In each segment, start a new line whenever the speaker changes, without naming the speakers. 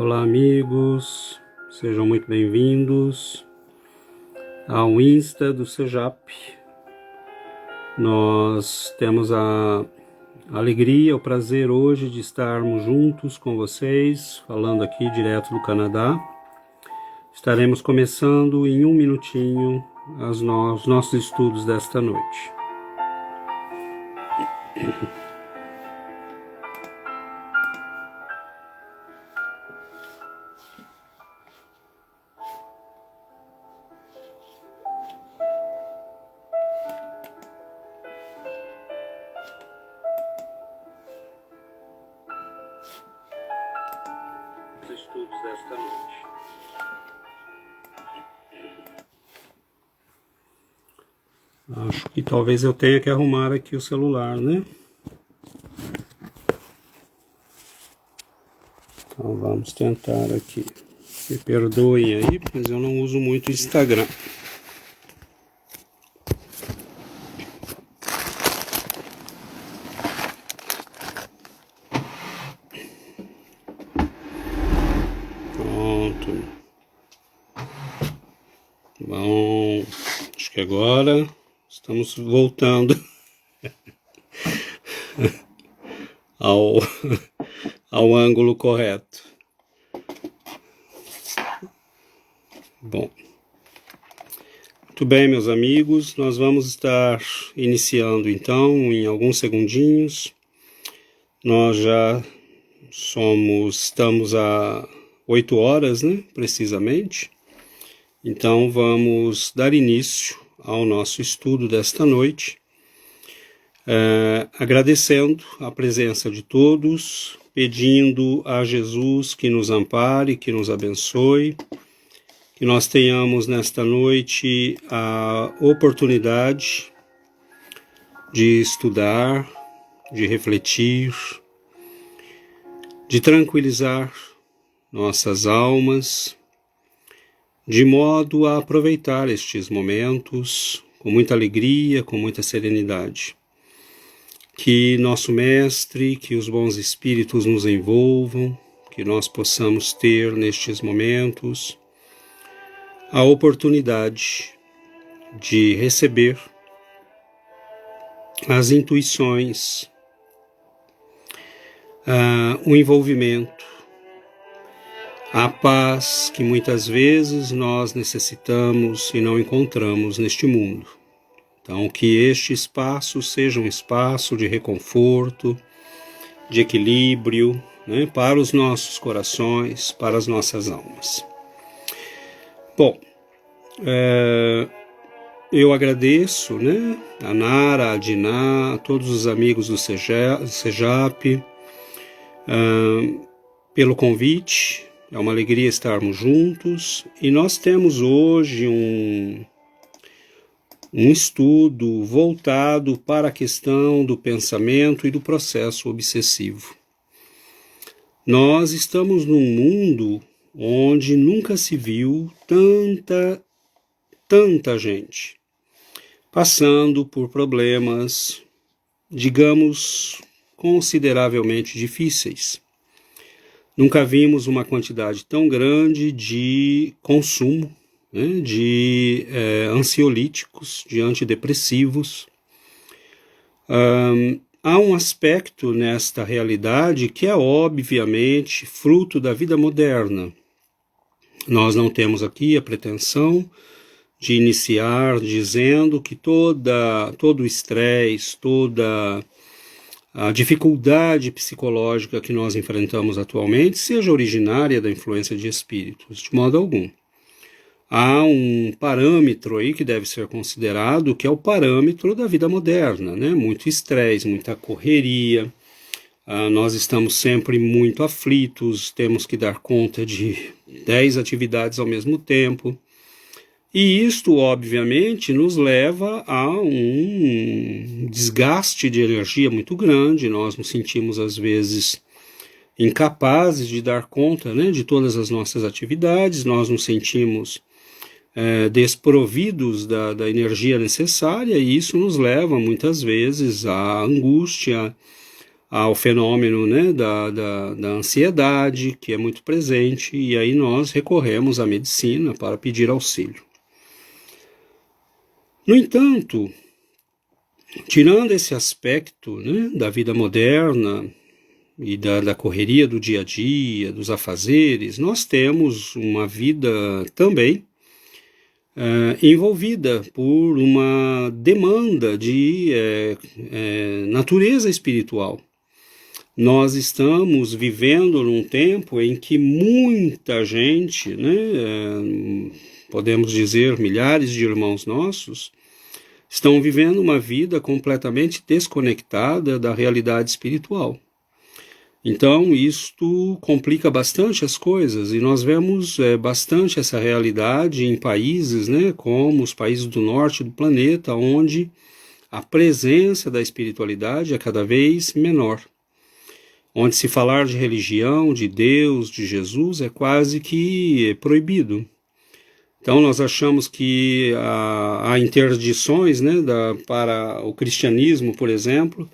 Olá amigos, sejam muito bem-vindos ao Insta do Sejap. Nós temos a alegria, o prazer hoje de estarmos juntos com vocês, falando aqui direto do Canadá. Estaremos começando em um minutinho os nossos estudos desta noite. Estudos desta noite. Acho que talvez eu tenha que arrumar aqui o celular, né? Então vamos tentar aqui. Me perdoem aí, mas eu não uso muito o Instagram. Pronto. Bom, acho que agora estamos voltando ao ângulo correto. Bom, muito bem, meus amigos, nós vamos estar iniciando então em alguns segundinhos. Nós já estamos a 8 horas, né, precisamente. Então vamos dar início ao nosso estudo desta noite, agradecendo a presença de todos, pedindo a Jesus que nos ampare, que nos abençoe, que nós tenhamos nesta noite a oportunidade de estudar, de refletir, de tranquilizar nossas almas, de modo a aproveitar estes momentos com muita alegria, com muita serenidade. Que nosso Mestre, que os bons espíritos nos envolvam, que nós possamos ter nestes momentos a oportunidade de receber as intuições, o envolvimento, a paz que muitas vezes nós necessitamos e não encontramos neste mundo. Então, que este espaço seja um espaço de reconforto, de equilíbrio, né, para os nossos corações, para as nossas almas. Bom, eu agradeço, né, a Nara, a Diná, a todos os amigos do Sejap, pelo convite. É uma alegria estarmos juntos e nós temos hoje um estudo voltado para a questão do pensamento e do processo obsessivo. Nós estamos num mundo onde nunca se viu tanta gente passando por problemas, digamos, consideravelmente difíceis. Nunca vimos uma quantidade tão grande de consumo, né, de ansiolíticos, de antidepressivos. Há um aspecto nesta realidade que é obviamente fruto da vida moderna. Nós não temos aqui a pretensão de iniciar dizendo que todo o estresse, toda a dificuldade psicológica que nós enfrentamos atualmente seja originária da influência de espíritos, de modo algum. Há um parâmetro aí que deve ser considerado, que é o parâmetro da vida moderna, né? Muito estresse, muita correria, nós estamos sempre muito aflitos, temos que dar conta de 10 atividades ao mesmo tempo. E isto, obviamente, nos leva a um desgaste de energia muito grande. Nós nos sentimos, às vezes, incapazes de dar conta, né, de todas as nossas atividades. Nós nos sentimos desprovidos da energia necessária, e isso nos leva, muitas vezes, à angústia, ao fenômeno, né, da ansiedade, que é muito presente, e aí nós recorremos à medicina para pedir auxílio. No entanto, tirando esse aspecto, né, da vida moderna e da correria do dia a dia, dos afazeres, nós temos uma vida também envolvida por uma demanda de natureza espiritual. Nós estamos vivendo num tempo em que muita gente, né, podemos dizer milhares de irmãos nossos, estão vivendo uma vida completamente desconectada da realidade espiritual. Então, isto complica bastante as coisas, e nós vemos bastante essa realidade em países, né, como os países do norte do planeta, onde a presença da espiritualidade é cada vez menor. Onde se falar de religião, de Deus, de Jesus, é quase que proibido. Então nós achamos que há interdições, né, para o cristianismo, por exemplo,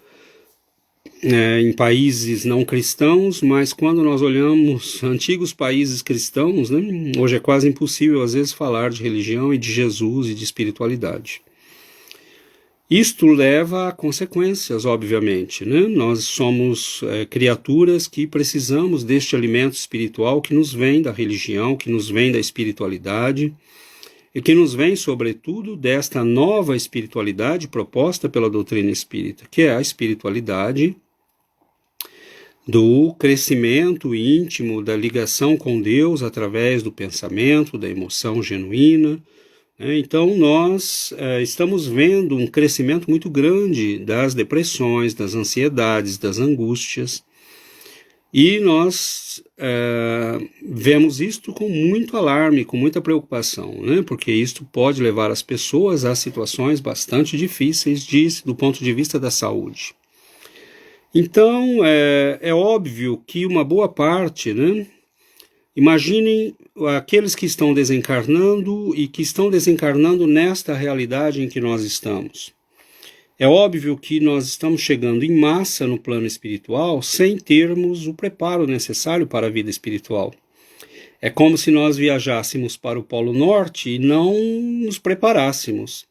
em países não cristãos, mas quando nós olhamos antigos países cristãos, né, hoje é quase impossível às vezes falar de religião e de Jesus e de espiritualidade. Isto leva a consequências, obviamente, né? Nós somos criaturas que precisamos deste alimento espiritual que nos vem da religião, que nos vem da espiritualidade e que nos vem, sobretudo, desta nova espiritualidade proposta pela doutrina espírita, que é a espiritualidade do crescimento íntimo, da ligação com Deus através do pensamento, da emoção genuína. Então nós estamos vendo um crescimento muito grande das depressões, das ansiedades, das angústias, e nós vemos isto com muito alarme, com muita preocupação, né? Porque isto pode levar as pessoas a situações bastante difíceis do ponto de vista da saúde. Então é óbvio que uma boa parte, né? Imaginem aqueles que estão desencarnando e que estão desencarnando nesta realidade em que nós estamos. É óbvio que nós estamos chegando em massa no plano espiritual sem termos o preparo necessário para a vida espiritual. É como se nós viajássemos para o Polo Norte e não nos preparássemos.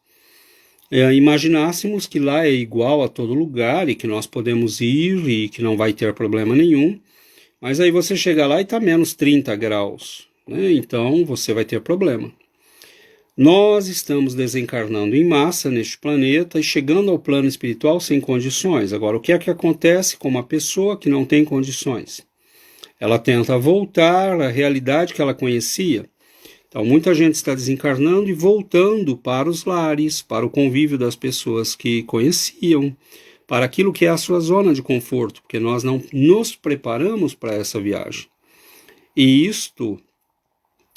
Imaginássemos que lá é igual a todo lugar e que nós podemos ir e que não vai ter problema nenhum. Mas aí você chega lá e está menos 30 graus, né? Então você vai ter problema. Nós estamos desencarnando em massa neste planeta e chegando ao plano espiritual sem condições. Agora, o que é que acontece com uma pessoa que não tem condições? Ela tenta voltar à realidade que ela conhecia. Então, muita gente está desencarnando e voltando para os lares, para o convívio das pessoas que conheciam, para aquilo que é a sua zona de conforto, porque nós não nos preparamos para essa viagem. E isto,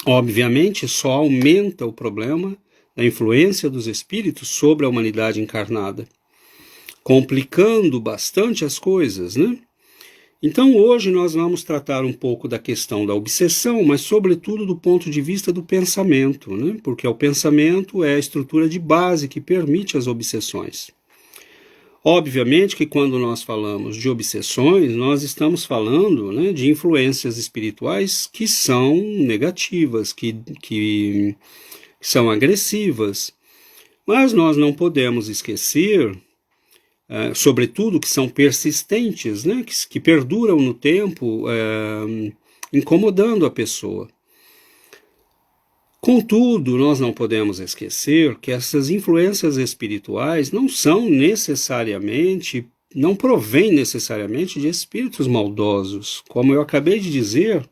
obviamente, só aumenta o problema da influência dos espíritos sobre a humanidade encarnada, complicando bastante as coisas, né? Então hoje nós vamos tratar um pouco da questão da obsessão, mas sobretudo do ponto de vista do pensamento, né? Porque o pensamento é a estrutura de base que permite as obsessões. Obviamente que quando nós falamos de obsessões, nós estamos falando, né, de influências espirituais que são negativas, que são agressivas. Mas nós não podemos esquecer, sobretudo, que são persistentes, né, que perduram no tempo, incomodando a pessoa. Contudo, nós não podemos esquecer que essas influências espirituais não provêm necessariamente de espíritos maldosos. Como eu acabei de dizer,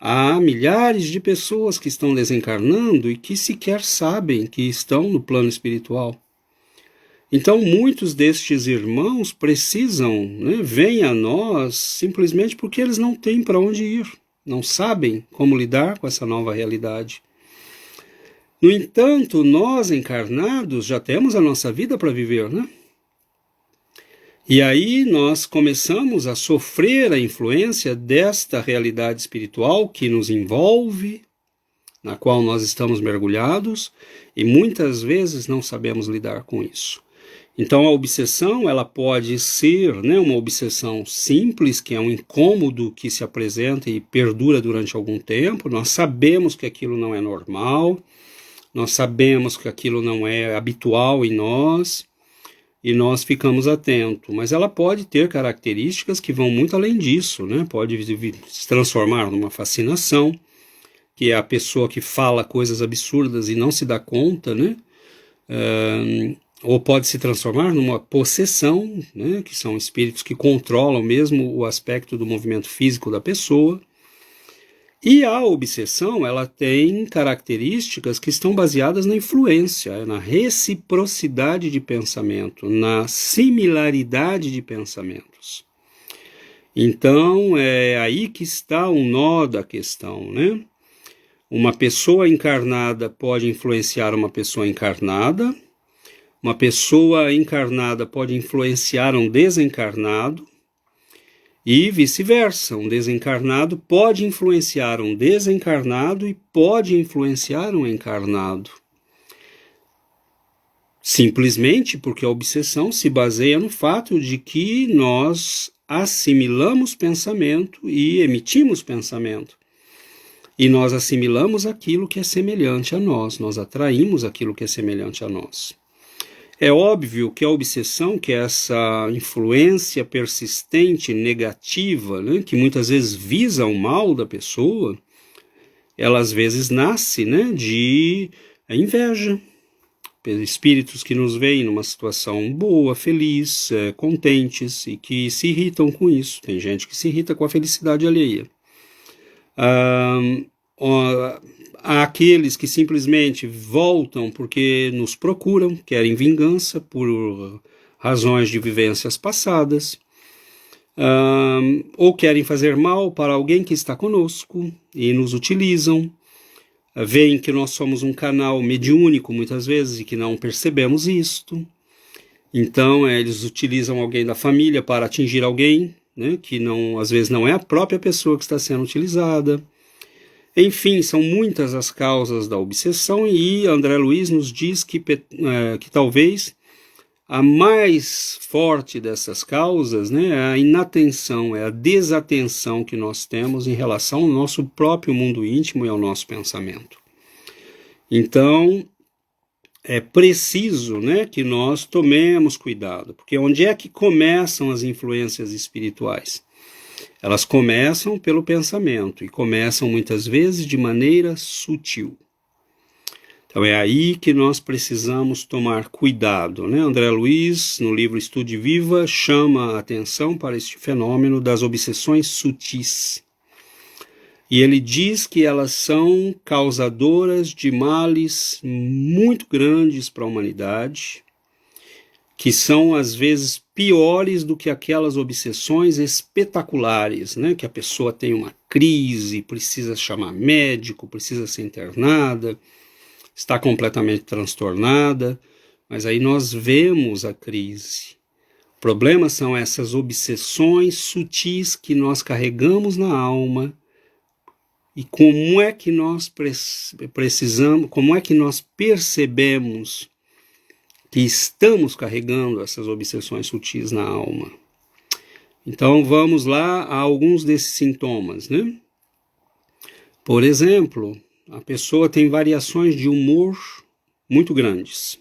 há milhares de pessoas que estão desencarnando e que sequer sabem que estão no plano espiritual. Então, muitos destes irmãos precisam, né, vêm a nós simplesmente porque eles não têm para onde ir, não sabem como lidar com essa nova realidade. No entanto, nós encarnados já temos a nossa vida para viver, né? E aí nós começamos a sofrer a influência desta realidade espiritual que nos envolve, na qual nós estamos mergulhados, e muitas vezes não sabemos lidar com isso. Então a obsessão, ela pode ser, né, uma obsessão simples, que é um incômodo que se apresenta e perdura durante algum tempo. Nós sabemos que aquilo não é normal, nós sabemos que aquilo não é habitual em nós, e nós ficamos atentos. Mas ela pode ter características que vão muito além disso, né? Pode se transformar numa fascinação, que é a pessoa que fala coisas absurdas e não se dá conta, né? Ou pode se transformar numa possessão, né? Que são espíritos que controlam mesmo o aspecto do movimento físico da pessoa. E a obsessão, ela tem características que estão baseadas na influência, na reciprocidade de pensamento, na similaridade de pensamentos. Então, é aí que está o nó da questão, né? Uma pessoa encarnada pode influenciar uma pessoa encarnada pode influenciar um desencarnado, e vice-versa, um desencarnado pode influenciar um desencarnado e pode influenciar um encarnado. Simplesmente porque a obsessão se baseia no fato de que nós assimilamos pensamento e emitimos pensamento. E nós assimilamos aquilo que é semelhante a nós, nós atraímos aquilo que é semelhante a nós. É óbvio que a obsessão, que é essa influência persistente, negativa, né, que muitas vezes visa o mal da pessoa, ela às vezes nasce, né, de inveja. Espíritos que nos veem numa situação boa, feliz, contentes e que se irritam com isso. Tem gente que se irrita com a felicidade alheia. Há aqueles que simplesmente voltam porque nos procuram, querem vingança por razões de vivências passadas, ou querem fazer mal para alguém que está conosco e nos utilizam, veem que nós somos um canal mediúnico muitas vezes e que não percebemos isto. Então eles utilizam alguém da família para atingir alguém, né, que não, às vezes não é a própria pessoa que está sendo utilizada. Enfim, são muitas as causas da obsessão, e André Luiz nos diz que talvez a mais forte dessas causas, né, é a inatenção, é a desatenção que nós temos em relação ao nosso próprio mundo íntimo e ao nosso pensamento. Então, é preciso, né, que nós tomemos cuidado, porque onde é que começam as influências espirituais? Elas começam pelo pensamento e começam muitas vezes de maneira sutil. Então é aí que nós precisamos tomar cuidado, né? André Luiz, no livro Estude Viva, chama a atenção para este fenômeno das obsessões sutis. E ele diz que elas são causadoras de males muito grandes para a humanidade, que são às vezes piores do que aquelas obsessões espetaculares, né? Que a pessoa tem uma crise, precisa chamar médico, precisa ser internada, está completamente transtornada, mas aí nós vemos a crise. O problema são essas obsessões sutis que nós carregamos na alma, e como é que nós precisamos, como é que nós percebemos que estamos carregando essas obsessões sutis na alma. Então vamos lá a alguns desses sintomas, né? Por exemplo, a pessoa tem variações de humor muito grandes.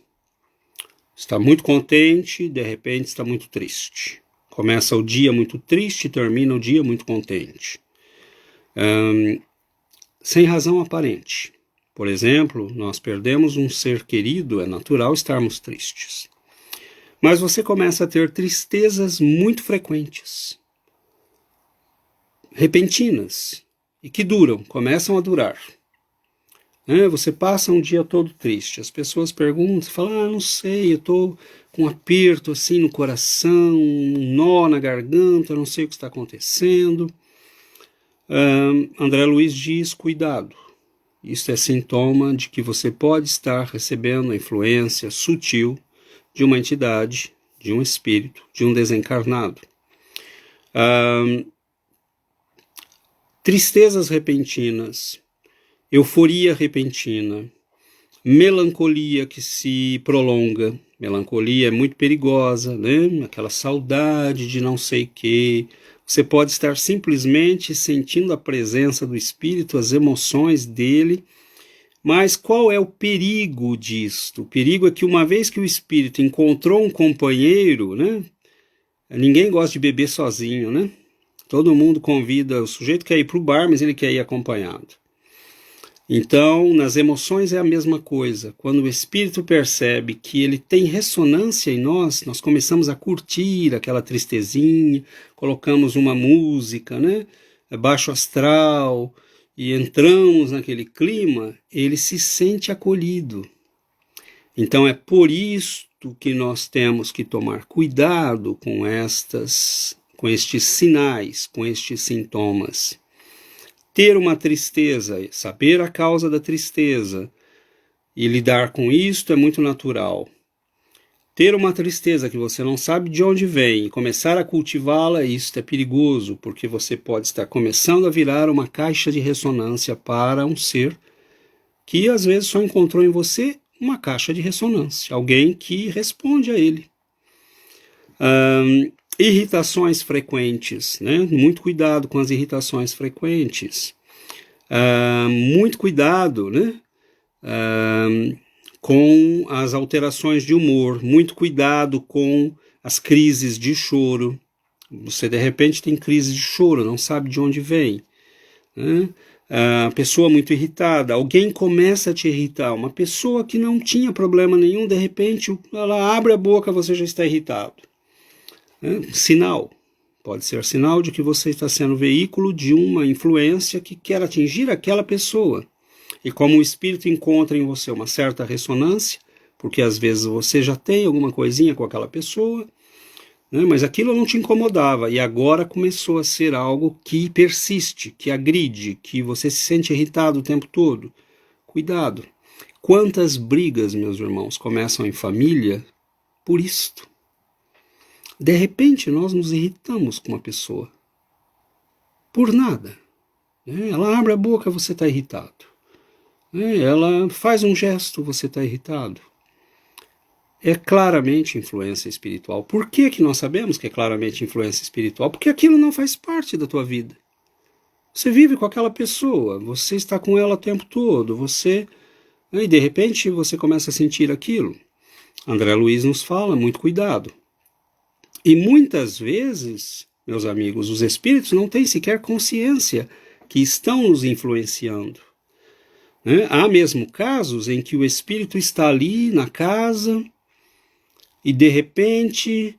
Está muito contente, de repente está muito triste. Começa o dia muito triste, termina o dia muito contente. Sem razão aparente. Por exemplo, nós perdemos um ser querido, é natural estarmos tristes. Mas você começa a ter tristezas muito frequentes, repentinas, e que duram, começam a durar. Você passa um dia todo triste, as pessoas perguntam, você fala, não sei, eu estou com um aperto assim no coração, um nó na garganta, não sei o que está acontecendo. André Luiz diz, cuidado. Isso é sintoma de que você pode estar recebendo a influência sutil de uma entidade, de um espírito, de um desencarnado. Tristezas repentinas, euforia repentina, melancolia que se prolonga, Melancolia é muito perigosa, né? Aquela saudade de não sei o quê. Você pode estar simplesmente sentindo a presença do Espírito, as emoções dele. Mas qual é o perigo disto? O perigo é que uma vez que o Espírito encontrou um companheiro, né? Ninguém gosta de beber sozinho, né? Todo mundo convida, o sujeito quer ir para o bar, mas ele quer ir acompanhado. Então, nas emoções é a mesma coisa. Quando o Espírito percebe que ele tem ressonância em nós, nós começamos a curtir aquela tristezinha, colocamos uma música, né? Baixo astral, e entramos naquele clima, ele se sente acolhido. Então é por isto que nós temos que tomar cuidado com estes sinais, com estes sintomas. Ter uma tristeza, saber a causa da tristeza e lidar com isto é muito natural. Ter uma tristeza que você não sabe de onde vem e começar a cultivá-la, isto é perigoso, porque você pode estar começando a virar uma caixa de ressonância para um ser que às vezes só encontrou em você uma caixa de ressonância, alguém que responde a ele. Irritações frequentes, né? Muito cuidado com as irritações frequentes. Muito cuidado, né? Com as alterações de humor. Muito cuidado com as crises de choro. Você de repente tem crise de choro, não sabe de onde vem, né? A pessoa muito irritada, alguém começa a te irritar, uma pessoa que não tinha problema nenhum, de repente ela abre a boca, você já está irritado. Sinal, pode ser sinal de que você está sendo veículo de uma influência que quer atingir aquela pessoa. E como o Espírito encontra em você uma certa ressonância, porque às vezes você já tem alguma coisinha com aquela pessoa, né, mas aquilo não te incomodava, e agora começou a ser algo que persiste, que agride, que você se sente irritado o tempo todo. Cuidado. Quantas brigas, meus irmãos, começam em família por isto? De repente nós nos irritamos com uma pessoa. Por nada. Ela abre a boca, você está irritado. Ela faz um gesto, você está irritado. É claramente influência espiritual. Por que nós sabemos que é claramente influência espiritual? Porque aquilo não faz parte da tua vida. Você vive com aquela pessoa, você está com ela o tempo todo, e de repente você começa a sentir aquilo. André Luiz nos fala, muito cuidado. E muitas vezes, meus amigos, os espíritos não têm sequer consciência que estão nos influenciando. Há mesmo casos em que o espírito está ali na casa e de repente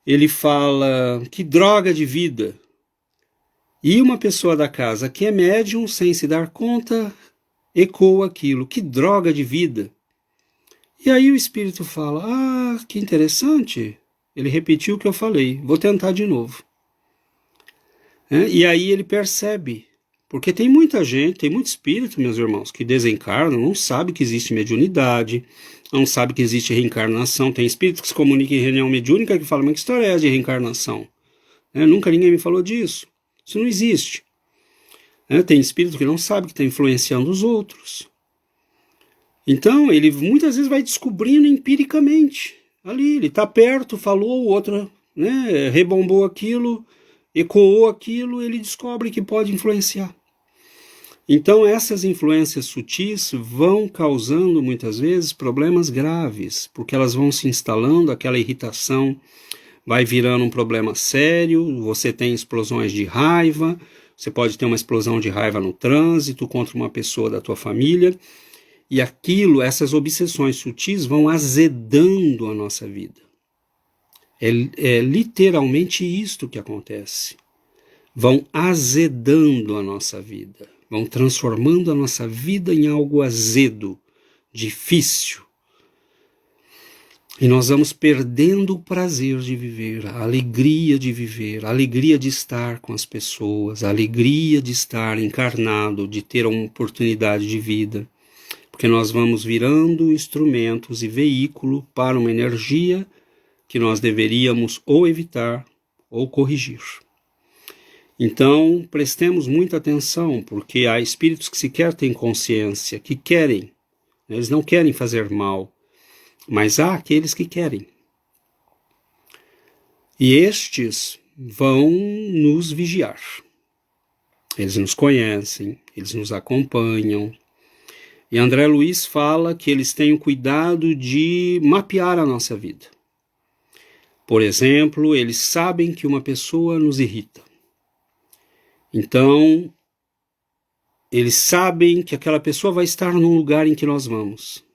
ele fala, que droga de vida. E uma pessoa da casa que é médium, sem se dar conta, ecoa aquilo, que droga de vida. E aí o espírito fala, que interessante, ele repetiu o que eu falei, vou tentar de novo. E aí ele percebe, porque tem muita gente, tem muito espírito, meus irmãos, que desencarnam, não sabe que existe mediunidade, não sabe que existe reencarnação. Tem espírito que se comunica em reunião mediúnica que fala, mas que história é essa de reencarnação? Nunca ninguém me falou disso. Isso não existe. Tem espírito que não sabe que está influenciando os outros. Então, ele muitas vezes vai descobrindo empiricamente. Ali, ele está perto, falou, o outro rebombou aquilo, ecoou aquilo, ele descobre que pode influenciar. Então essas influências sutis vão causando muitas vezes problemas graves, porque elas vão se instalando, aquela irritação vai virando um problema sério, você tem explosões de raiva, você pode ter uma explosão de raiva no trânsito contra uma pessoa da tua família, e essas obsessões sutis vão azedando a nossa vida. É literalmente isto que acontece. Vão azedando a nossa vida. Vão transformando a nossa vida em algo azedo, difícil. E nós vamos perdendo o prazer de viver, a alegria de viver, a alegria de estar com as pessoas, a alegria de estar encarnado, de ter uma oportunidade de vida. Porque nós vamos virando instrumentos e veículo para uma energia que nós deveríamos ou evitar ou corrigir. Então, prestemos muita atenção, porque há espíritos que sequer têm consciência, que querem, eles não querem fazer mal, Mas há aqueles que querem. E estes vão nos vigiar. Eles nos conhecem, eles nos acompanham. E André Luiz fala que eles têm o cuidado de mapear a nossa vida. Por exemplo, eles sabem que uma pessoa nos irrita. Então, eles sabem que aquela pessoa vai estar num lugar em que nós vamos.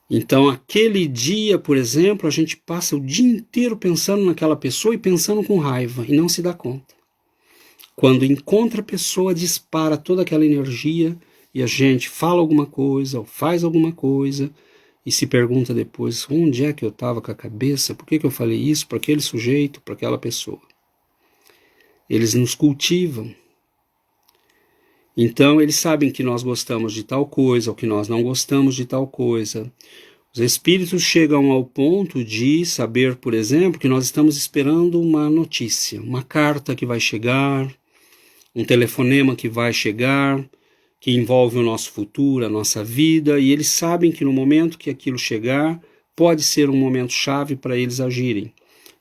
Então, aquele dia, por exemplo, a gente passa o dia inteiro pensando naquela pessoa e pensando com raiva, e não se dá conta. Quando encontra a pessoa, dispara toda aquela energia, e a gente fala alguma coisa, ou faz alguma coisa, e se pergunta depois, onde é que eu estava com a cabeça? Por que eu falei isso para aquele sujeito, para aquela pessoa? Eles nos cultivam. Então, eles sabem que nós gostamos de tal coisa, ou que nós não gostamos de tal coisa. Os espíritos chegam ao ponto de saber, por exemplo, que nós estamos esperando uma notícia, uma carta que vai chegar, um telefonema que vai chegar, que envolve o nosso futuro, a nossa vida, e eles sabem que no momento que aquilo chegar, pode ser um momento chave para eles agirem.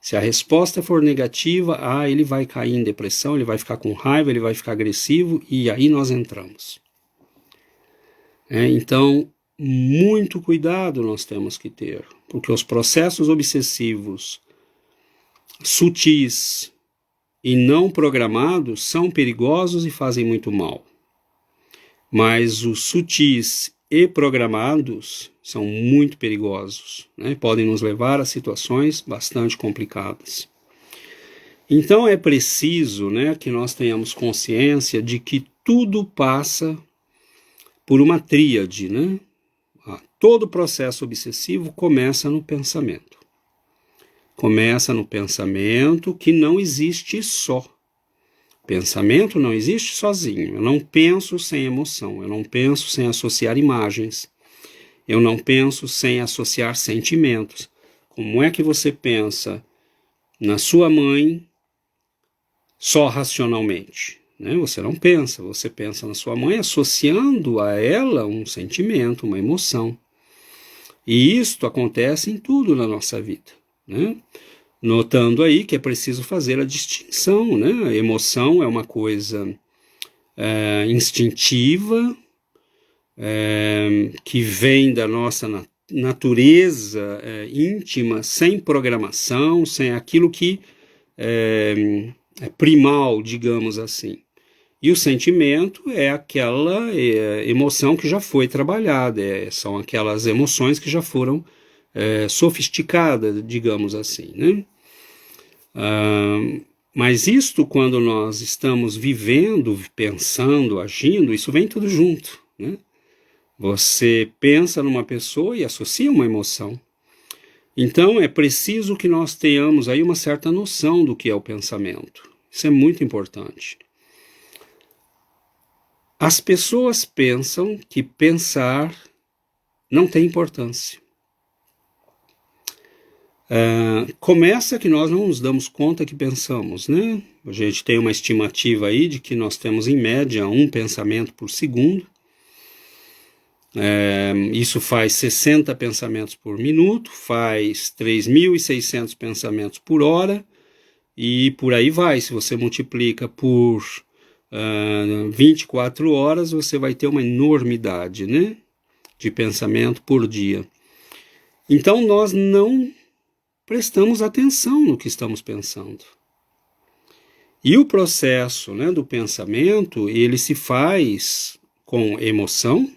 Se a resposta for negativa, ele vai cair em depressão, ele vai ficar com raiva, ele vai ficar agressivo, e aí nós entramos. Então, muito cuidado nós temos que ter, porque os processos obsessivos sutis e não programados são perigosos e fazem muito mal. Mas os sutis e programados são muito perigosos, né? Podem nos levar a situações bastante complicadas. Então é preciso, né, que nós tenhamos consciência de que tudo passa por uma tríade, né? Todo processo obsessivo começa no pensamento. Começa no pensamento que não existe só. Pensamento não existe sozinho. Eu não penso sem emoção. Eu não penso sem associar imagens. Eu não penso sem associar sentimentos. Como é que você pensa na sua mãe só racionalmente? Né? Você não pensa. Você pensa na sua mãe associando a ela um sentimento, uma emoção. E isto acontece em tudo na nossa vida, né? Notando aí que é preciso fazer a distinção, né? A emoção é uma coisa instintiva, que vem da nossa natureza íntima, sem programação, sem aquilo que é primal, digamos assim. E o sentimento é aquela emoção que já foi trabalhada, são aquelas emoções que já foram sofisticadas, digamos assim, né? Mas isto, quando nós estamos vivendo, pensando, agindo, isso vem tudo junto, né? Você pensa numa pessoa e associa uma emoção. Então é preciso que nós tenhamos aí uma certa noção do que é o pensamento. Isso é muito importante. As pessoas pensam que pensar não tem importância. Começa que nós não nos damos conta que pensamos, né? A gente tem uma estimativa aí de que nós temos em média um pensamento por segundo. Isso faz 60 pensamentos por minuto, faz 3.600 pensamentos por hora, e por aí vai. Se você multiplica por 24 horas, você vai ter uma enormidade, né, de pensamento por dia. Então nós não prestamos atenção no que estamos pensando. E o processo, né, do pensamento, ele se faz com emoção,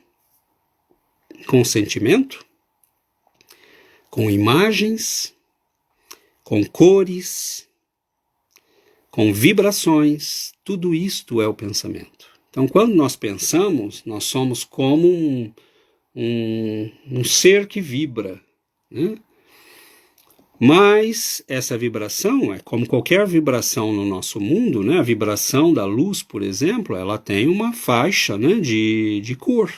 com sentimento, com imagens, com cores, com vibrações. Tudo isto é o pensamento. Então, quando nós pensamos, nós somos como um ser que vibra, né? Mas essa vibração é como qualquer vibração no nosso mundo, né? A vibração da luz, por exemplo, ela tem uma faixa, né, de cor.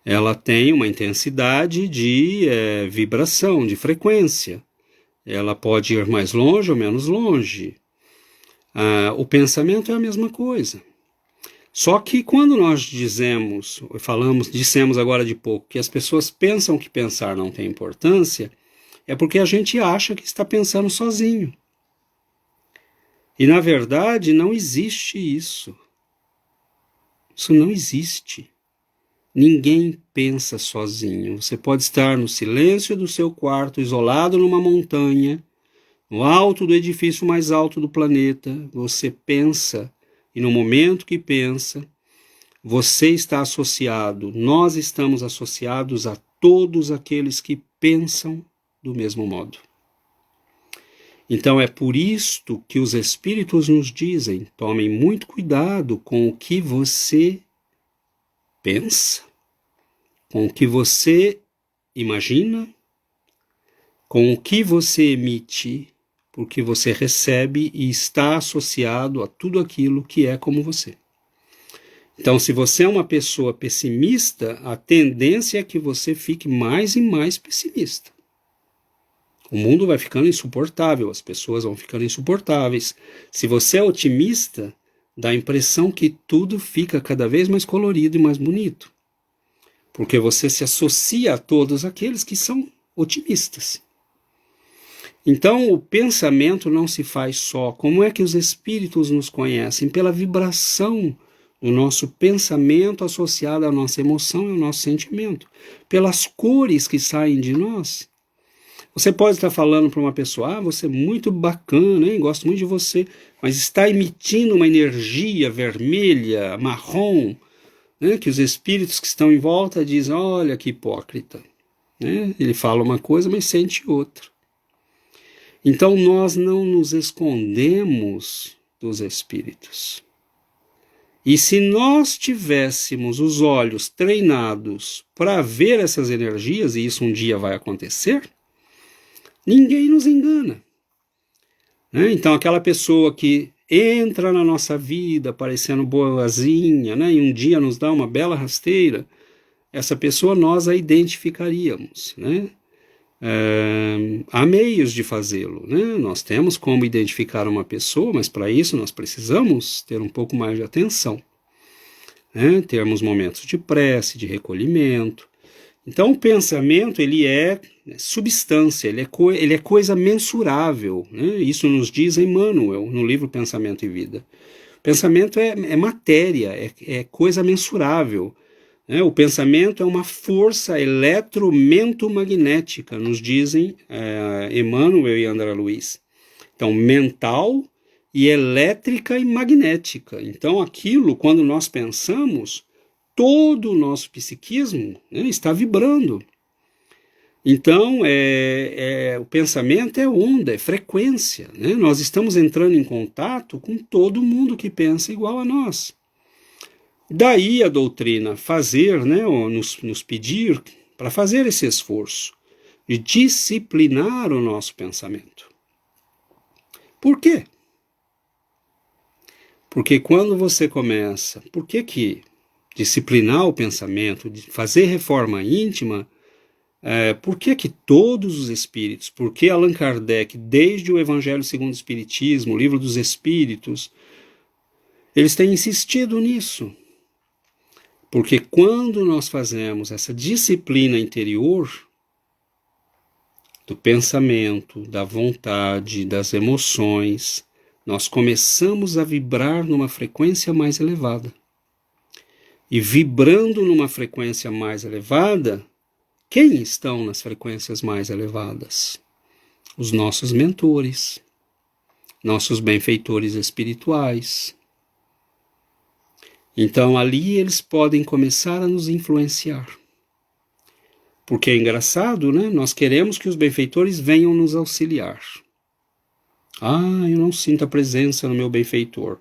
Ela tem uma intensidade de vibração, de frequência. Ela pode ir mais longe ou menos longe. O pensamento é a mesma coisa. Só que quando nós dissemos agora de pouco, que as pessoas pensam que pensar não tem importância, é porque a gente acha que está pensando sozinho. E na verdade não existe isso. Isso não existe. Ninguém pensa sozinho. Você pode estar no silêncio do seu quarto, isolado numa montanha, no alto do edifício mais alto do planeta. Você pensa, e no momento que pensa, você está associado, nós estamos associados a todos aqueles que pensam do mesmo modo. Então é por isto que os Espíritos nos dizem, tomem muito cuidado com o que você pensa, com o que você imagina, com o que você emite, porque você recebe e está associado a tudo aquilo que é como você. Então, se você é uma pessoa pessimista, a tendência é que você fique mais e mais pessimista. O mundo vai ficando insuportável, as pessoas vão ficando insuportáveis. Se você é otimista, dá a impressão que tudo fica cada vez mais colorido e mais bonito. Porque você se associa a todos aqueles que são otimistas. Então, o pensamento não se faz só. Como é que os espíritos nos conhecem? Pela vibração do nosso pensamento associado à nossa emoção e ao nosso sentimento. Pelas cores que saem de nós. Você pode estar falando para uma pessoa, você é muito bacana, hein? Gosto muito de você, mas está emitindo uma energia vermelha, marrom, né? Que os espíritos que estão em volta dizem, olha que hipócrita. Né? Ele fala uma coisa, mas sente outra. Então nós não nos escondemos dos espíritos. E se nós tivéssemos os olhos treinados para ver essas energias, e isso um dia vai acontecer, ninguém nos engana. Né? Então aquela pessoa que entra na nossa vida parecendo boazinha, né? E um dia nos dá uma bela rasteira, essa pessoa nós a identificaríamos. Né? Há meios de fazê-lo. Né? Nós temos como identificar uma pessoa, mas para isso nós precisamos ter um pouco mais de atenção. Né? Termos momentos de prece, de recolhimento. Então o pensamento ele é substância, ele é coisa mensurável. Né? Isso nos diz Emmanuel no livro Pensamento e Vida. Pensamento é matéria, é coisa mensurável. Né? O pensamento é uma força eletromagnética, nos dizem Emmanuel e André Luiz. Então, mental e elétrica e magnética. Então, aquilo, quando nós pensamos, todo o nosso psiquismo, né, está vibrando. Então, o pensamento é onda, é frequência. Né? Nós estamos entrando em contato com todo mundo que pensa igual a nós. Daí a doutrina fazer, né, ou nos pedir para fazer esse esforço de disciplinar o nosso pensamento. Por quê? Porque quando você começa, por que disciplinar o pensamento, fazer reforma íntima, por que todos os espíritos, por que Allan Kardec, desde o Evangelho segundo o Espiritismo, o Livro dos Espíritos, eles têm insistido nisso? Porque quando nós fazemos essa disciplina interior do pensamento, da vontade, das emoções, nós começamos a vibrar numa frequência mais elevada. E vibrando numa frequência mais elevada, quem estão nas frequências mais elevadas? Os nossos mentores, nossos benfeitores espirituais. Então ali eles podem começar a nos influenciar. Porque é engraçado, né? Nós queremos que os benfeitores venham nos auxiliar. Eu não sinto a presença no meu benfeitor.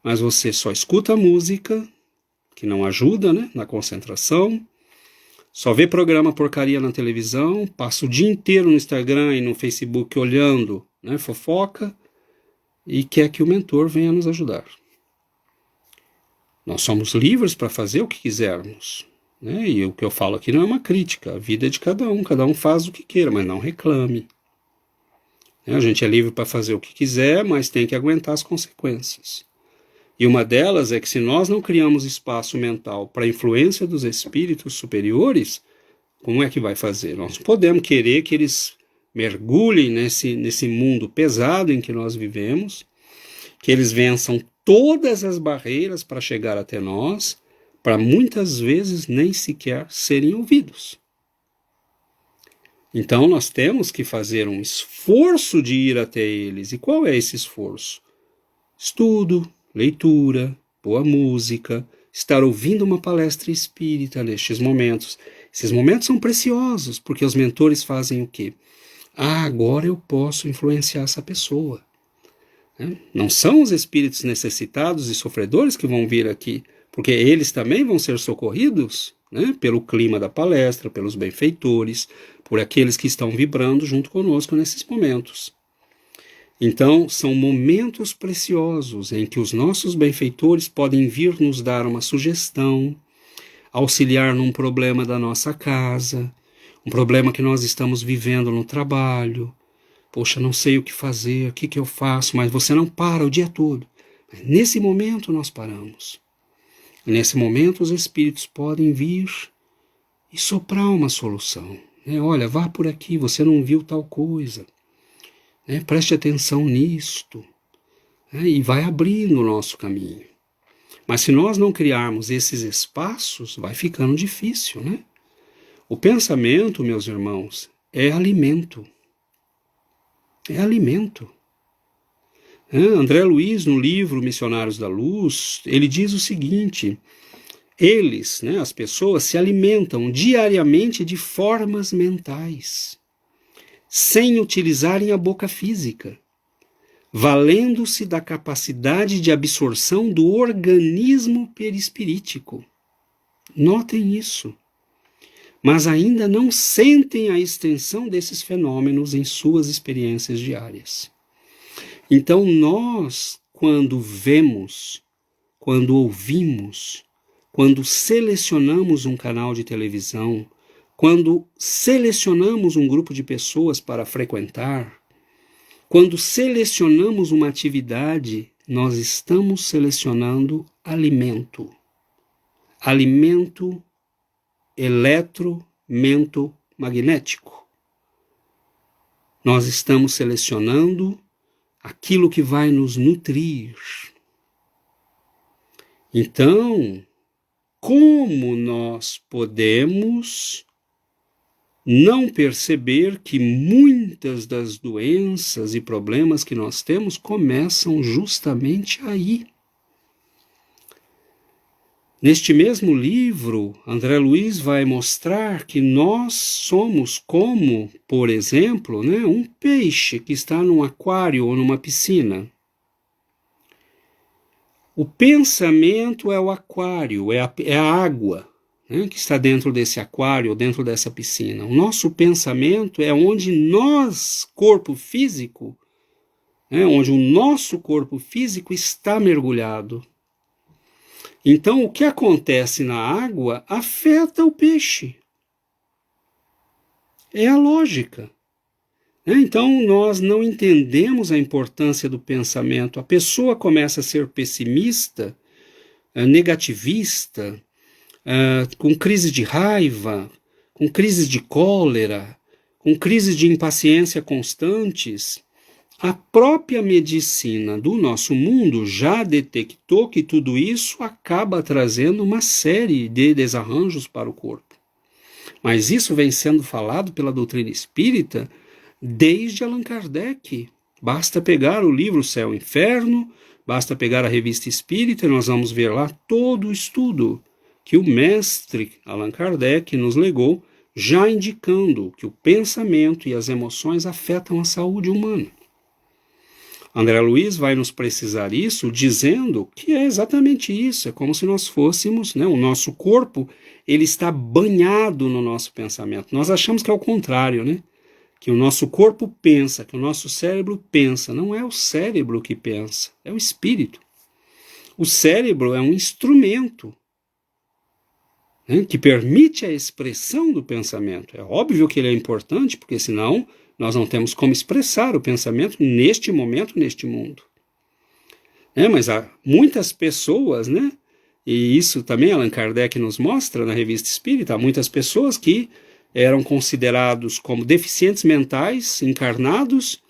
Mas você só escuta a música, que não ajuda, né, na concentração, só vê programa porcaria na televisão, passa o dia inteiro no Instagram e no Facebook olhando, né, fofoca, e quer que o mentor venha nos ajudar. Nós somos livres para fazer o que quisermos. Né? E o que eu falo aqui não é uma crítica, a vida é de cada um faz o que queira, mas não reclame. A gente é livre para fazer o que quiser, mas tem que aguentar as consequências. E uma delas é que se nós não criamos espaço mental para a influência dos espíritos superiores, como é que vai fazer? Nós podemos querer que eles mergulhem nesse mundo pesado em que nós vivemos, que eles vençam todas as barreiras para chegar até nós, para muitas vezes nem sequer serem ouvidos. Então nós temos que fazer um esforço de ir até eles. E qual é esse esforço? Estudo, leitura, boa música, estar ouvindo uma palestra espírita nestes momentos. Esses momentos são preciosos, porque os mentores fazem o quê? Agora eu posso influenciar essa pessoa. Não são os espíritos necessitados e sofredores que vão vir aqui, porque eles também vão ser socorridos, pelo clima da palestra, pelos benfeitores, por aqueles que estão vibrando junto conosco nesses momentos. Então, são momentos preciosos em que os nossos benfeitores podem vir nos dar uma sugestão, auxiliar num problema da nossa casa, um problema que nós estamos vivendo no trabalho. Poxa, não sei o que fazer, o que eu faço, mas você não para o dia todo. Mas nesse momento nós paramos. Nesse momento os espíritos podem vir e soprar uma solução. Olha, vá por aqui, você não viu tal coisa. Preste atenção nisto. E vai abrindo o nosso caminho. Mas se nós não criarmos esses espaços, vai ficando difícil, O pensamento, meus irmãos, é alimento. É alimento. André Luiz, no livro Missionários da Luz, ele diz o seguinte: eles, as pessoas, se alimentam diariamente de formas mentais, sem utilizarem a boca física, valendo-se da capacidade de absorção do organismo perispirítico. Notem isso. Mas ainda não sentem a extensão desses fenômenos em suas experiências diárias. Então nós, quando vemos, quando ouvimos, quando selecionamos um canal de televisão, quando selecionamos um grupo de pessoas para frequentar, quando selecionamos uma atividade, nós estamos selecionando alimento. Alimento eletromagnético. Nós estamos selecionando aquilo que vai nos nutrir. Então, como nós podemos não perceber que muitas das doenças e problemas que nós temos começam justamente aí? Neste mesmo livro, André Luiz vai mostrar que nós somos como, por exemplo, um peixe que está num aquário ou numa piscina. O pensamento é o aquário, é a água, que está dentro desse aquário, dentro dessa piscina. O nosso pensamento é onde nós, corpo físico, onde o nosso corpo físico está mergulhado. Então, o que acontece na água afeta o peixe. É a lógica. Então, nós não entendemos a importância do pensamento. A pessoa começa a ser pessimista, negativista, com crises de raiva, com crises de cólera, com crises de impaciência constantes. A própria medicina do nosso mundo já detectou que tudo isso acaba trazendo uma série de desarranjos para o corpo. Mas isso vem sendo falado pela doutrina espírita desde Allan Kardec. Basta pegar o livro Céu e Inferno, basta pegar a Revista Espírita e nós vamos ver lá todo o estudo que o mestre Allan Kardec nos legou, já indicando que o pensamento e as emoções afetam a saúde humana. André Luiz vai nos precisar isso, dizendo que é exatamente isso, é como se nós fôssemos, o nosso corpo, ele está banhado no nosso pensamento. Nós achamos que é o contrário, que o nosso corpo pensa, que o nosso cérebro pensa. Não é o cérebro que pensa, é o espírito. O cérebro é um instrumento que permite a expressão do pensamento. É óbvio que ele é importante, porque senão nós não temos como expressar o pensamento neste momento, neste mundo. Mas há muitas pessoas, né? E isso também Allan Kardec nos mostra na Revista Espírita, há muitas pessoas que eram considerados como deficientes mentais, encarnados,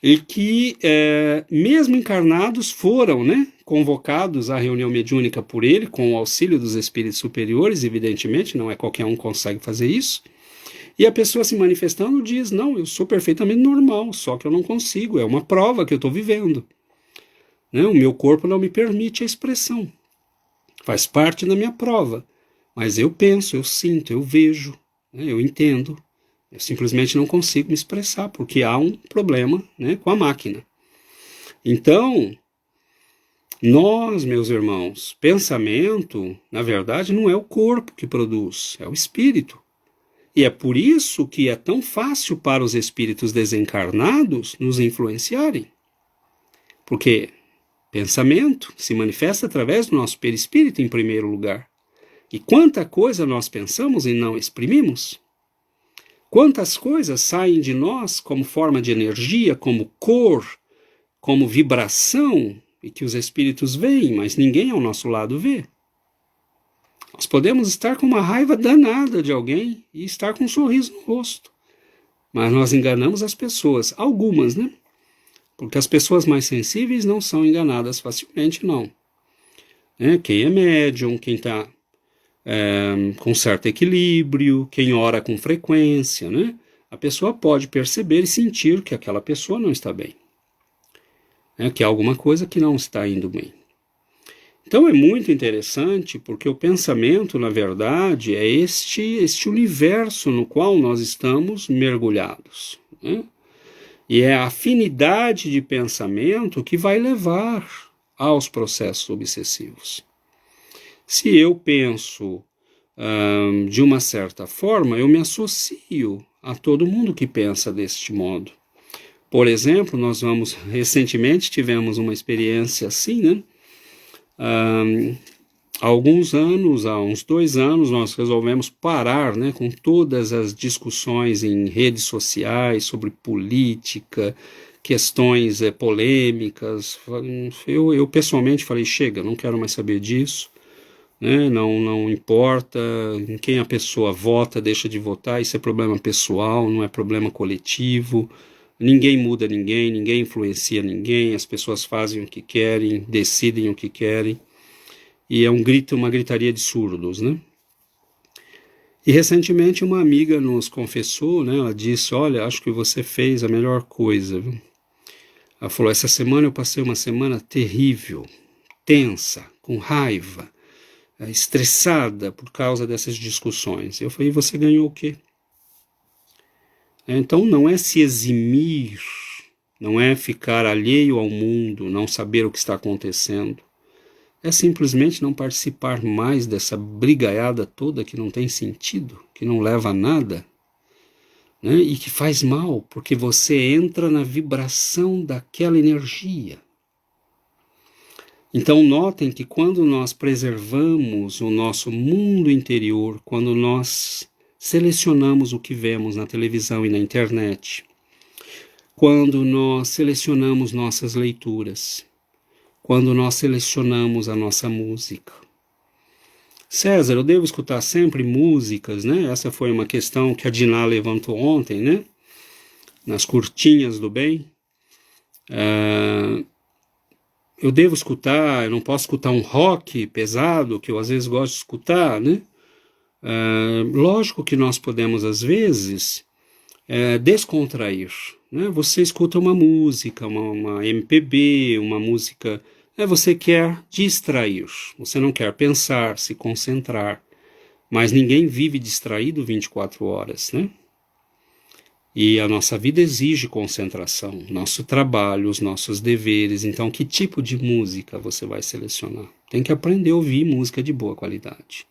e que, mesmo encarnados, foram, né, convocados à reunião mediúnica por ele, com o auxílio dos espíritos superiores, evidentemente, não é qualquer um que consegue fazer isso, e a pessoa se manifestando diz, não, eu sou perfeitamente normal, só que eu não consigo, é uma prova que eu estou vivendo. Né? O meu corpo não me permite a expressão, faz parte da minha prova, mas eu penso, eu sinto, eu vejo, né, eu entendo. Eu simplesmente não consigo me expressar, porque há um problema, né, com a máquina. Então, nós, meus irmãos, pensamento, na verdade, não é o corpo que produz, é o espírito. E é por isso que é tão fácil para os espíritos desencarnados nos influenciarem. Porque pensamento se manifesta através do nosso perispírito, em primeiro lugar. E quanta coisa nós pensamos e não exprimimos? Quantas coisas saem de nós como forma de energia, como cor, como vibração, e que os espíritos veem, mas ninguém ao nosso lado vê. Nós podemos estar com uma raiva danada de alguém e estar com um sorriso no rosto. Mas nós enganamos as pessoas, algumas, né? Porque as pessoas mais sensíveis não são enganadas facilmente, não. Quem é médium, quem está com certo equilíbrio, quem ora com frequência, né? A pessoa pode perceber e sentir que aquela pessoa não está bem, que há alguma coisa que não está indo bem. Então é muito interessante, porque o pensamento, na verdade, é este universo no qual nós estamos mergulhados, né? E é a afinidade de pensamento que vai levar aos processos obsessivos. Se eu penso de uma certa forma, eu me associo a todo mundo que pensa deste modo. Por exemplo, recentemente tivemos uma experiência assim, né? Há uns 2 anos, nós resolvemos parar, né, com todas as discussões em redes sociais sobre política, questões polêmicas. Eu pessoalmente falei, chega, não quero mais saber disso. Né? Não importa em quem a pessoa vota, deixa de votar, isso é problema pessoal, não é problema coletivo. Ninguém muda ninguém, ninguém influencia ninguém, as pessoas fazem o que querem, decidem o que querem, e é uma gritaria de surdos, né? E recentemente uma amiga nos confessou, né? Ela disse, olha, acho que você fez a melhor coisa, viu? Ela falou, essa semana eu passei uma semana terrível, tensa, com raiva, estressada por causa dessas discussões. Eu falei, você ganhou o quê? Então não é se eximir, não é ficar alheio ao mundo, não saber o que está acontecendo. É simplesmente não participar mais dessa brigaiada toda que não tem sentido, que não leva a nada, né? E que faz mal, porque você entra na vibração daquela energia. Então notem que quando nós preservamos o nosso mundo interior, quando nós selecionamos o que vemos na televisão e na internet, quando nós selecionamos nossas leituras, quando nós selecionamos a nossa música. César, eu devo escutar sempre músicas, né? Essa foi uma questão que a Diná levantou ontem, né? Nas curtinhas do bem. Eu devo escutar, eu não posso escutar um rock pesado, que eu às vezes gosto de escutar, né? Lógico que nós podemos, às vezes, descontrair, né? Você escuta uma música, uma MPB, uma música... você quer distrair, você não quer pensar, se concentrar, mas ninguém vive distraído 24 horas, né? E a nossa vida exige concentração, nosso trabalho, os nossos deveres. Então, que tipo de música você vai selecionar? Tem que aprender a ouvir música de boa qualidade,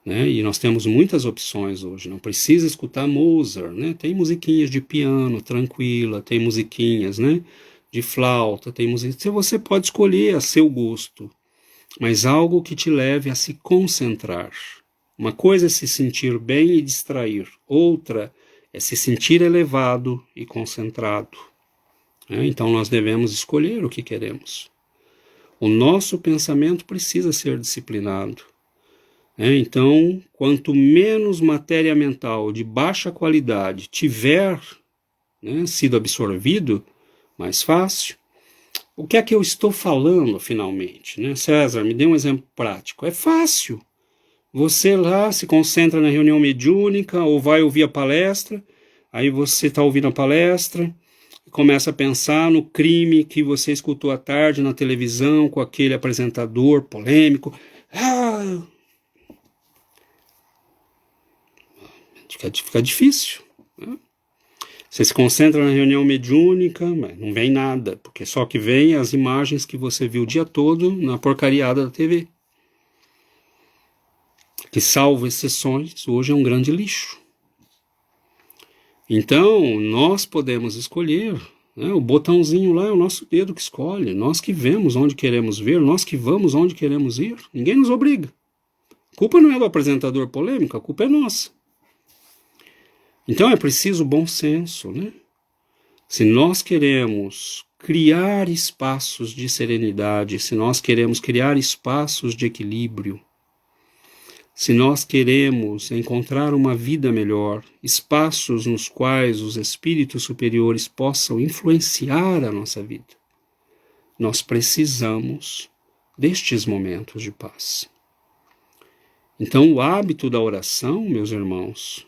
né? E nós temos muitas opções hoje, não precisa escutar Mozart, né? Tem musiquinhas de piano tranquila, tem musiquinhas, né, de flauta, tem música. Você pode escolher a seu gosto, mas algo que te leve a se concentrar. Uma coisa é se sentir bem e distrair, outra é se sentir elevado e concentrado. Então nós devemos escolher o que queremos. O nosso pensamento precisa ser disciplinado. Então, quanto menos matéria mental de baixa qualidade tiver sido absorvido, mais fácil. O que é que eu estou falando, finalmente? César, me dê um exemplo prático. É fácil. Você lá se concentra na reunião mediúnica ou vai ouvir a palestra, aí você está ouvindo a palestra e começa a pensar no crime que você escutou à tarde na televisão com aquele apresentador polêmico. Fica difícil. Você se concentra na reunião mediúnica, mas não vem nada, porque só que vem as imagens que você viu o dia todo na porcariada da TV. Que, salvo exceções, hoje é um grande lixo. Então, nós podemos escolher, o botãozinho lá é o nosso dedo que escolhe, nós que vemos onde queremos ver, nós que vamos onde queremos ir, ninguém nos obriga. A culpa não é do apresentador polêmico, a culpa é nossa. Então é preciso bom senso, Se nós queremos criar espaços de serenidade, se nós queremos criar espaços de equilíbrio, se nós queremos encontrar uma vida melhor, espaços nos quais os espíritos superiores possam influenciar a nossa vida, nós precisamos destes momentos de paz. Então o hábito da oração, meus irmãos,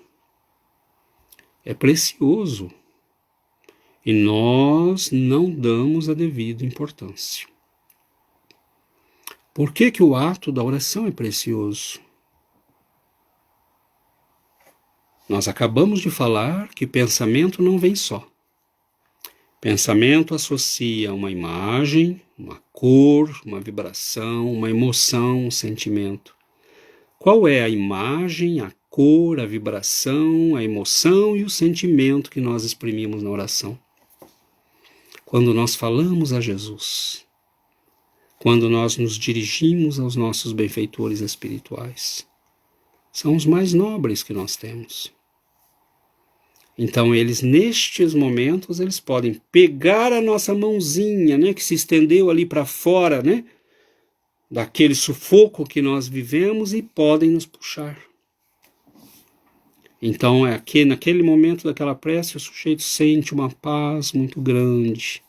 é precioso e nós não damos a devida importância. Por que que o ato da oração é precioso? Nós acabamos de falar que pensamento não vem só. Pensamento associa uma imagem, uma cor, uma vibração, uma emoção, um sentimento. Qual é a imagem, a cor, a vibração, a emoção e o sentimento que nós exprimimos na oração? Quando nós falamos a Jesus, quando nós nos dirigimos aos nossos benfeitores espirituais, são os mais nobres que nós temos. Então eles, nestes momentos, eles podem pegar a nossa mãozinha, que se estendeu ali para fora, daquele sufoco que nós vivemos e podem nos puxar. Então é que naquele momento daquela prece o sujeito sente uma paz muito grande,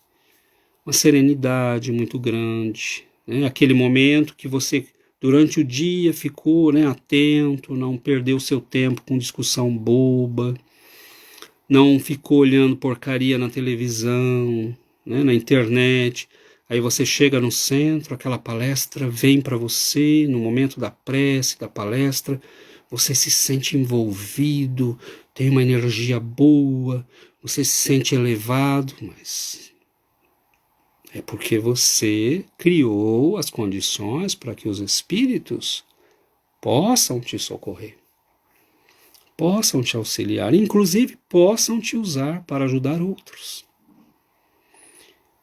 uma serenidade muito grande, aquele momento que você durante o dia ficou atento, não perdeu seu tempo com discussão boba, não ficou olhando porcaria na televisão, na internet. Aí você chega no centro, aquela palestra vem para você, no momento da prece, da palestra, você se sente envolvido, tem uma energia boa, você se sente elevado, mas é porque você criou as condições para que os espíritos possam te socorrer, possam te auxiliar, inclusive possam te usar para ajudar outros.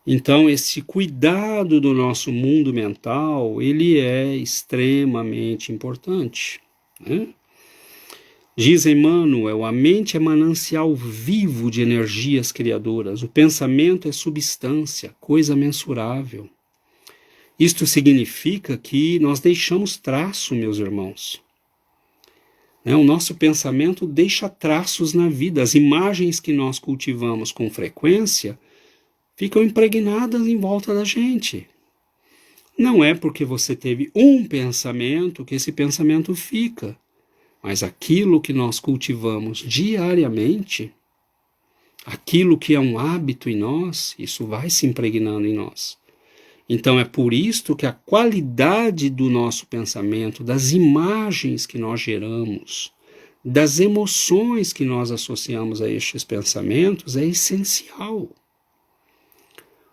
Então, esse cuidado do nosso mundo mental, ele é extremamente importante. Diz Emmanuel, a mente é manancial vivo de energias criadoras, o pensamento é substância, coisa mensurável. Isto significa que nós deixamos traço, meus irmãos. O nosso pensamento deixa traços na vida, as imagens que nós cultivamos com frequência ficam impregnadas em volta da gente. Não é porque você teve um pensamento que esse pensamento fica, mas aquilo que nós cultivamos diariamente, aquilo que é um hábito em nós, isso vai se impregnando em nós. Então é por isto que a qualidade do nosso pensamento, das imagens que nós geramos, das emoções que nós associamos a estes pensamentos é essencial.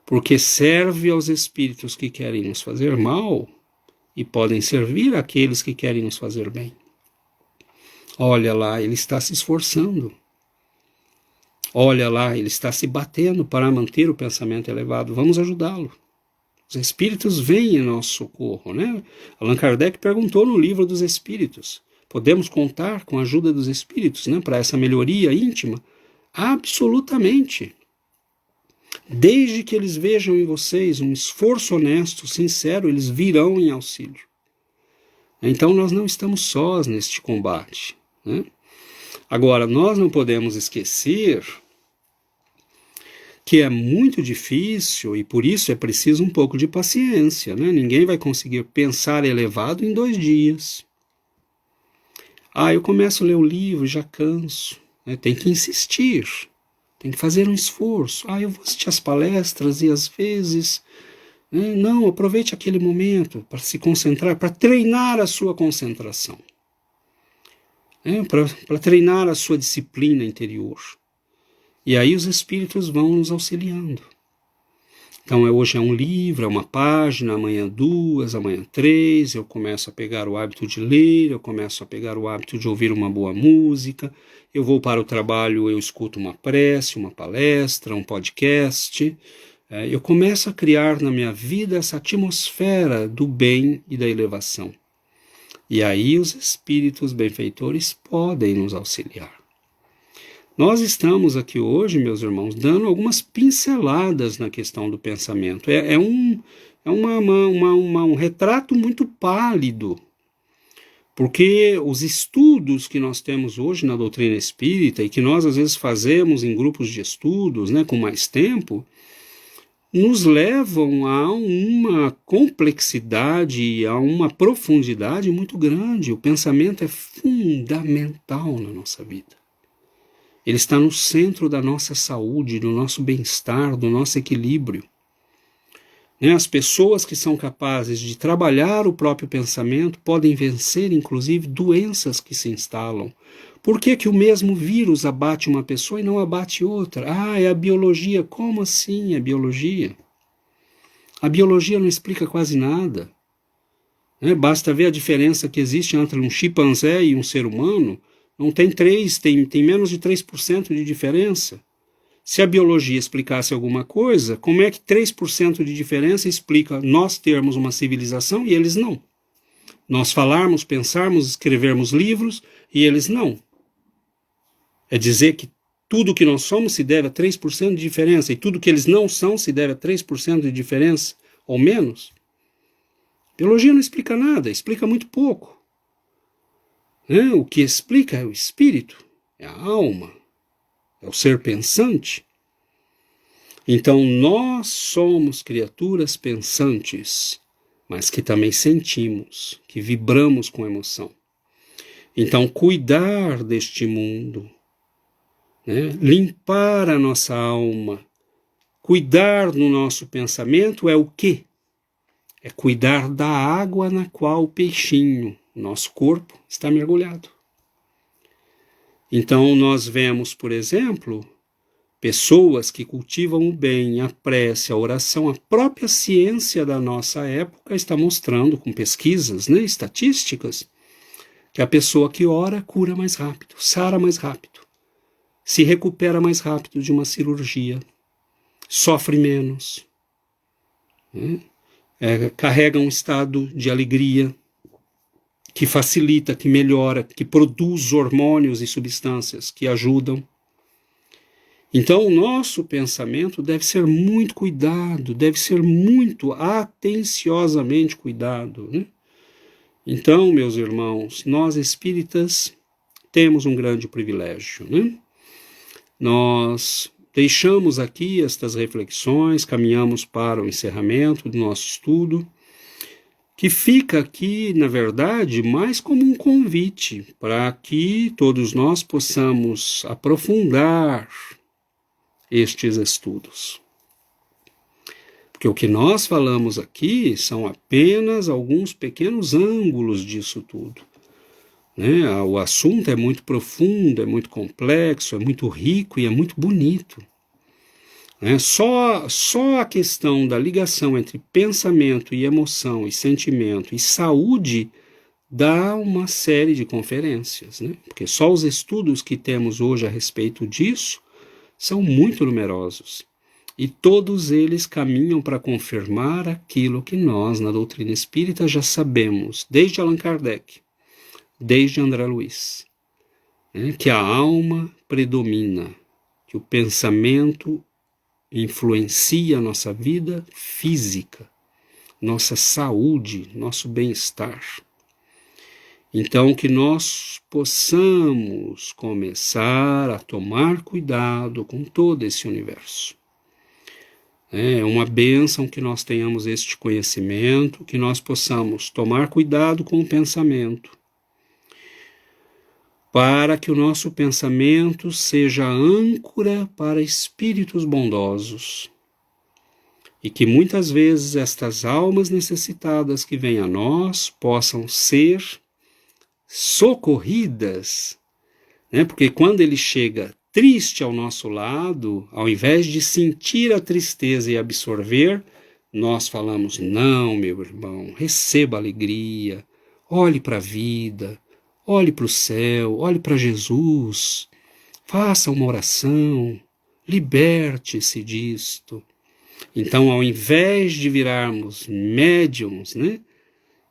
Porque serve aos espíritos que querem nos fazer mal e podem servir àqueles que querem nos fazer bem. Olha lá, ele está se esforçando. Olha lá, ele está se batendo para manter o pensamento elevado. Vamos ajudá-lo. Os espíritos vêm em nosso socorro, Allan Kardec perguntou no Livro dos Espíritos. Podemos contar com a ajuda dos espíritos, para essa melhoria íntima? Absolutamente. Desde que eles vejam em vocês um esforço honesto, sincero, eles virão em auxílio. Então nós não estamos sós neste combate, né? Agora, nós não podemos esquecer que é muito difícil e por isso é preciso um pouco de paciência, né? Ninguém vai conseguir pensar elevado em 2 dias. Eu começo a ler o livro e já canso, né? Tem que insistir, tem que fazer um esforço. Eu vou assistir as palestras e às vezes... Não, aproveite aquele momento para se concentrar, para treinar a sua concentração, para treinar a sua disciplina interior. E aí os espíritos vão nos auxiliando. Então hoje é um livro, é uma página, amanhã 2, amanhã 3, eu começo a pegar o hábito de ler, eu começo a pegar o hábito de ouvir uma boa música, eu vou para o trabalho, eu escuto uma prece, uma palestra, um podcast. Eu começo a criar na minha vida essa atmosfera do bem e da elevação. E aí os espíritos benfeitores podem nos auxiliar. Nós estamos aqui hoje, meus irmãos, dando algumas pinceladas na questão do pensamento. É um retrato muito pálido, porque os estudos que nós temos hoje na doutrina espírita e que nós às vezes fazemos em grupos de estudos, né, com mais tempo, nos levam a uma complexidade, a uma profundidade muito grande. O pensamento é fundamental na nossa vida. Ele está no centro da nossa saúde, do nosso bem-estar, do nosso equilíbrio. As pessoas que são capazes de trabalhar o próprio pensamento podem vencer, inclusive, doenças que se instalam. Por que que o mesmo vírus abate uma pessoa e não abate outra? É a biologia. Como assim a biologia? A biologia não explica quase nada. Basta ver a diferença que existe entre um chimpanzé e um ser humano. Não tem tem menos de 3% de diferença. Se a biologia explicasse alguma coisa, como é que 3% de diferença explica nós termos uma civilização e eles não? Nós falarmos, pensarmos, escrevermos livros e eles não. É dizer que tudo que nós somos se deve a 3% de diferença e tudo que eles não são se deve a 3% de diferença ou menos? Biologia não explica nada, explica muito pouco. O que explica é o espírito, é a alma, é o ser pensante. Então nós somos criaturas pensantes, mas que também sentimos, que vibramos com emoção. Então cuidar deste mundo, limpar a nossa alma, cuidar do nosso pensamento é o quê? É cuidar da água na qual o peixinho, nosso corpo, está mergulhado. Então nós vemos, por exemplo, pessoas que cultivam o bem, a prece, a oração. A própria ciência da nossa época está mostrando, com pesquisas, estatísticas, que a pessoa que ora cura mais rápido, sara mais rápido, se recupera mais rápido de uma cirurgia, sofre menos, carrega um estado de alegria que facilita, que melhora, que produz hormônios e substâncias que ajudam. Então o nosso pensamento deve ser muito cuidado, deve ser muito atenciosamente cuidado. Então, meus irmãos, nós espíritas temos um grande privilégio. Nós deixamos aqui estas reflexões, caminhamos para o encerramento do nosso estudo, que fica aqui, na verdade, mais como um convite para que todos nós possamos aprofundar estes estudos. Porque o que nós falamos aqui são apenas alguns pequenos ângulos disso tudo. O assunto é muito profundo, é muito complexo, é muito rico e é muito bonito. Só a questão da ligação entre pensamento e emoção e sentimento e saúde dá uma série de conferências, porque só os estudos que temos hoje a respeito disso são muito numerosos e todos eles caminham para confirmar aquilo que nós na doutrina espírita já sabemos desde Allan Kardec, desde André Luiz, que a alma predomina, que o pensamento influencia a nossa vida física, nossa saúde, nosso bem-estar. Então, que nós possamos começar a tomar cuidado com todo esse universo. É uma bênção que nós tenhamos este conhecimento, que nós possamos tomar cuidado com o pensamento, para que o nosso pensamento seja âncora para espíritos bondosos, e que muitas vezes estas almas necessitadas que vêm a nós possam ser socorridas, né? Porque quando ele chega triste ao nosso lado, ao invés de sentir a tristeza e absorver, nós falamos: não, meu irmão, receba alegria, olhe para a vida, olhe para o céu, olhe para Jesus, faça uma oração, liberte-se disto. Então, ao invés de virarmos médiums, né,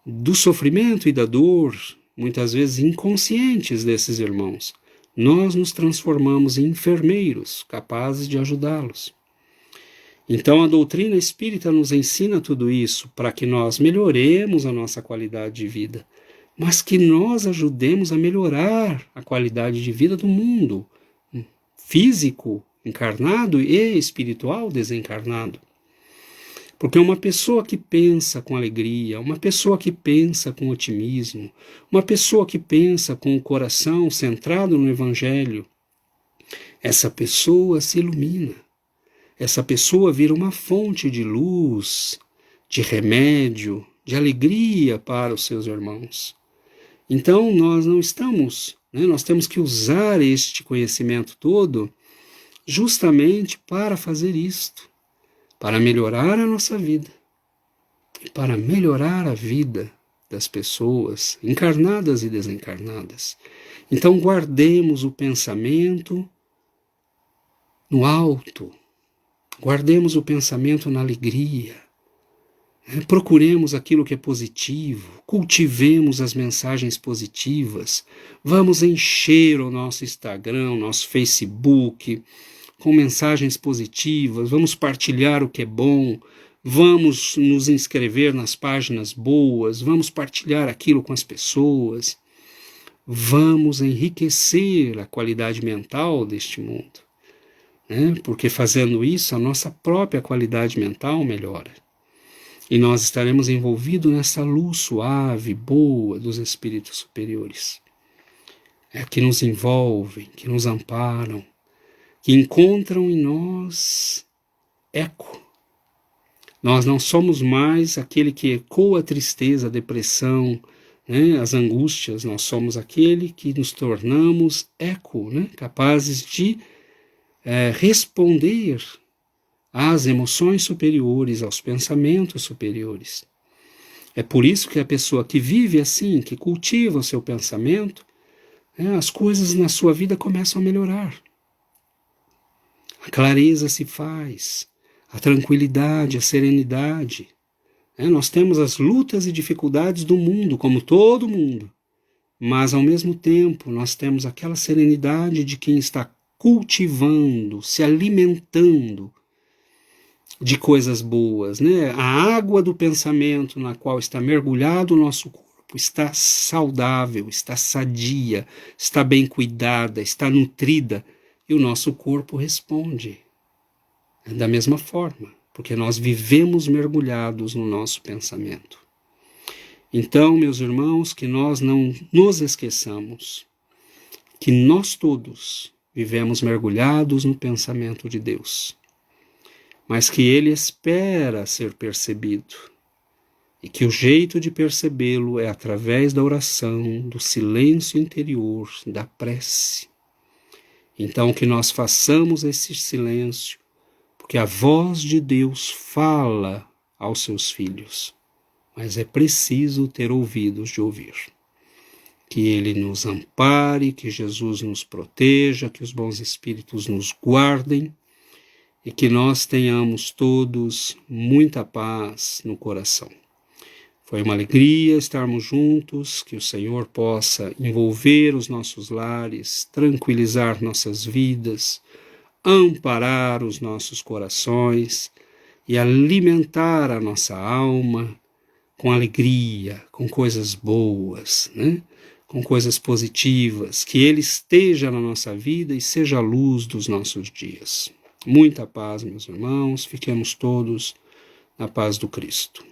do sofrimento e da dor, muitas vezes inconscientes desses irmãos, nós nos transformamos em enfermeiros capazes de ajudá-los. Então a doutrina espírita nos ensina tudo isso para que nós melhoremos a nossa qualidade de vida, mas que nós ajudemos a melhorar a qualidade de vida do mundo físico, encarnado, e espiritual, desencarnado. Porque uma pessoa que pensa com alegria, uma pessoa que pensa com otimismo, uma pessoa que pensa com o coração centrado no Evangelho, essa pessoa se ilumina. Essa pessoa vira uma fonte de luz, de remédio, de alegria para os seus irmãos. Então nós não estamos, nós temos que usar este conhecimento todo justamente para fazer isto, para melhorar a nossa vida, e para melhorar a vida das pessoas, encarnadas e desencarnadas. Então guardemos o pensamento no alto, guardemos o pensamento na alegria, procuremos aquilo que é positivo, cultivemos as mensagens positivas, vamos encher o nosso Instagram, o nosso Facebook, com mensagens positivas, vamos partilhar o que é bom, vamos nos inscrever nas páginas boas, vamos partilhar aquilo com as pessoas, vamos enriquecer a qualidade mental deste mundo, porque fazendo isso a nossa própria qualidade mental melhora. E nós estaremos envolvidos nessa luz suave, boa dos espíritos superiores, que nos envolvem, que nos amparam, que encontram em nós eco. Nós não somos mais aquele que ecoa a tristeza, a depressão, as angústias. Nós somos aquele que nos tornamos eco, capazes de responder às emoções superiores, aos pensamentos superiores. É por isso que a pessoa que vive assim, que cultiva o seu pensamento, as coisas na sua vida começam a melhorar. A clareza se faz, a tranquilidade, a serenidade. Nós temos as lutas e dificuldades do mundo, como todo mundo, mas ao mesmo tempo nós temos aquela serenidade de quem está cultivando, se alimentando de coisas boas. A água do pensamento na qual está mergulhado o nosso corpo está saudável, está sadia, está bem cuidada, está nutrida, e o nosso corpo responde da mesma forma, porque nós vivemos mergulhados no nosso pensamento. Então, meus irmãos, que nós não nos esqueçamos que nós todos vivemos mergulhados no pensamento de Deus, mas que Ele espera ser percebido, e que o jeito de percebê-lo é através da oração, do silêncio interior, da prece. Então que nós façamos esse silêncio, porque a voz de Deus fala aos seus filhos, mas é preciso ter ouvidos de ouvir. Que Ele nos ampare, que Jesus nos proteja, que os bons espíritos nos guardem, e que nós tenhamos todos muita paz no coração. Foi uma alegria estarmos juntos, que o Senhor possa envolver os nossos lares, tranquilizar nossas vidas, amparar os nossos corações e alimentar a nossa alma com alegria, com coisas boas, né? Com coisas positivas, que Ele esteja na nossa vida e seja a luz dos nossos dias. Muita paz, meus irmãos, fiquemos todos na paz do Cristo.